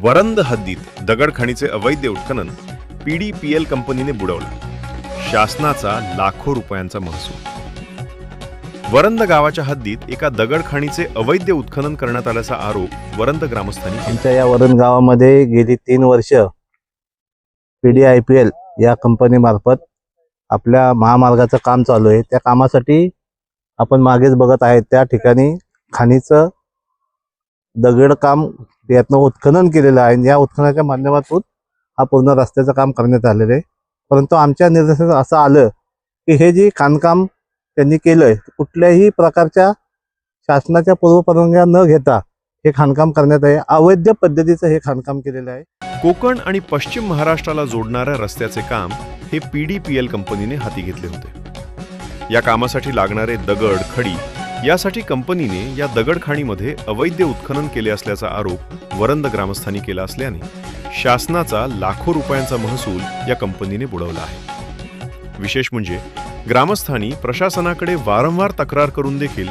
वरंद हद्दीत दगडखाणीचे अवैध उत्खनन PDPL कंपनीने बुडवलं. शासनाचा लाखो रुपयांचा महसूल. वरंद गावाच्या हद्दीत एका दगडखाणीचे अवैध उत्खनन करण्यात आल्याचा आरोप वरंद ग्रामस्थांनी केला. आमच्या या वरंद गावामध्ये गेली 3 वर्ष PDIPL या कंपनीमार्फत आपल्या महामार्गाचं काम चालू आहे. त्या कामासाठी आपण मागेच बघत आहेत त्या ठिकाणी खाणीचं दगडकाम यातनं उत्खनन केलेलं आहे. या उत्खननाच्या माध्यमातून हा पूर्ण रस्त्याचं काम करण्यात आलेलं आहे. परंतु आमच्या निर्देशात असं आलं की हे जे खाणकाम त्यांनी केलंय कुठल्याही प्रकारच्या शासनाच्या पूर्वपरवानग्या न घेता हे खाणकाम करण्यात आहे. अवैध पद्धतीचं हे खाणकाम केलेलं आहे. कोकण आणि पश्चिम महाराष्ट्राला जोडणाऱ्या रस्त्याचे काम हे PDPL कंपनीने हाती घेतले होते. या कामासाठी लागणारे दगड खडी यासाठी कंपनीने या दगडखाणीमध्ये अवैध उत्खनन केले असल्याचा आरोप वरंद ग्रामस्थांनी केला असल्याने शासनाचा लाखो रुपयांचा महसूल या कंपनीने बुडवला आहे. विशेष म्हणजे ग्रामस्थांनी प्रशासनाकडे वारंवार तक्रार करून देखील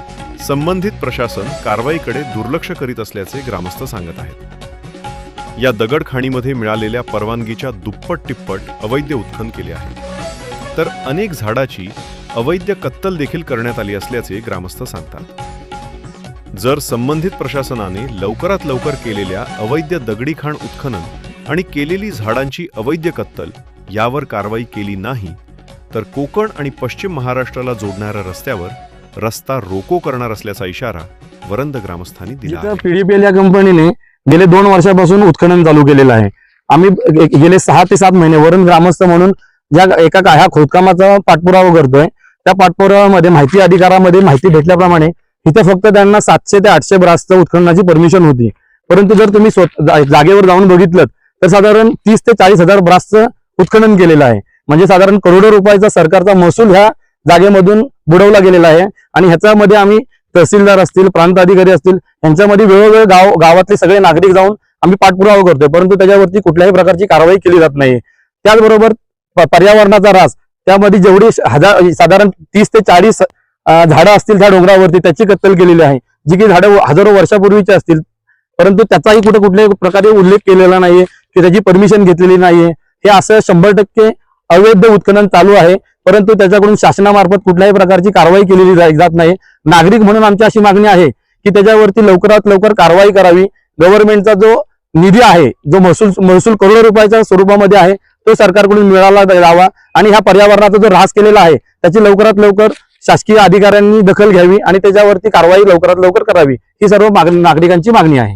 संबंधित प्रशासन कारवाईकडे दुर्लक्ष करीत असल्याचे ग्रामस्थ सांगत आहेत. या दगडखाणीमध्ये मिळालेल्या परवानगीच्या दुप्पट तिप्पट अवैध उत्खनन केले आहे. तर अनेक झाडाची अवैध कत्तल देखील करण्यात आली असल्याचे ग्रामस्थ सांगतात. जर संबंधित प्रशासनाने लवकरात लवकर केलेल्या अवैध दगडी खाण उत्खनन आणि केलेली झाडांची अवैध कत्तल यावर कारवाई केली नाही तर कोकण आणि पश्चिम महाराष्ट्राला जोडणाऱ्या रस्त्यावर रस्ता रोको करणार असल्याचा इशारा वरंद ग्रामस्थांनी दिला आहे. PDPL या कंपनीने गेले 2 वर्षापासून उत्खनन चालू केलेलं आहे. आम्ही गेले 6 ते 7 महिने वरंद ग्रामस्थ म्हणून ज्या ह्या खोदकामाचा पाठपुरावा करतोय त्या पाठपुराव्यामध्ये माहिती अधिकारामध्ये माहिती भेटल्याप्रमाणे इथे फक्त त्यांना 700 ते 800 ब्रासचं उत्खननाची परमिशन होती. परंतु जर तुम्ही जागेवर जाऊन बघितलं तर साधारण 30 ते 40 हजार ब्रासचं उत्खनन केलेलं आहे. म्हणजे साधारण करोडो रुपयाचा सरकारचा महसूल ह्या जागेमधून बुडवला गेलेला आहे. आणि ह्याच्यामध्ये आम्ही तहसीलदार असतील प्रांत अधिकारी असतील यांच्यामध्ये वेगवेगळे गावातले सगळे नागरिक जाऊन आम्ही पाठपुरावा करतोय. परंतु त्याच्यावरती कुठल्याही प्रकारची कारवाई केली जात नाही. त्याचबरोबर पर्यावरणाचा ऱ्हास त्यामध्ये जेवढी साधारण 30 ते 40 झाडं असतील त्या डोंगरावरती त्याची कत्तल केलेली आहे जी की झाडं हजारो वर्षापूर्वीची असतील. परंतु त्याचाही कुठल्याही प्रकारे उल्लेख केलेला नाहीये की त्याची परमिशन घेतलेली नाहीये. हे असं 100% अवैध उत्खनन चालू आहे. परंतु त्याच्याकडून शासनामार्फत कुठल्याही प्रकारची कारवाई केलेली जात नाही. नागरिक म्हणून आमची अशी मागणी आहे की त्याच्यावरती लवकरात लवकर कारवाई करावी. गव्हर्नमेंटचा जो निधी आहे जो महसूल करोडो रुपयाच्या स्वरूपामध्ये आहे तो सरकारकडून मिळाला जावा आणि ह्या पर्यावरणाचा जो ऱ्हास केलेला आहे त्याची लवकरात लवकर शासकीय अधिकाऱ्यांनी दखल घ्यावी आणि त्याच्यावरती कारवाई लवकरात लवकर करावी ही सर्व नागरिकांची मागणी आहे.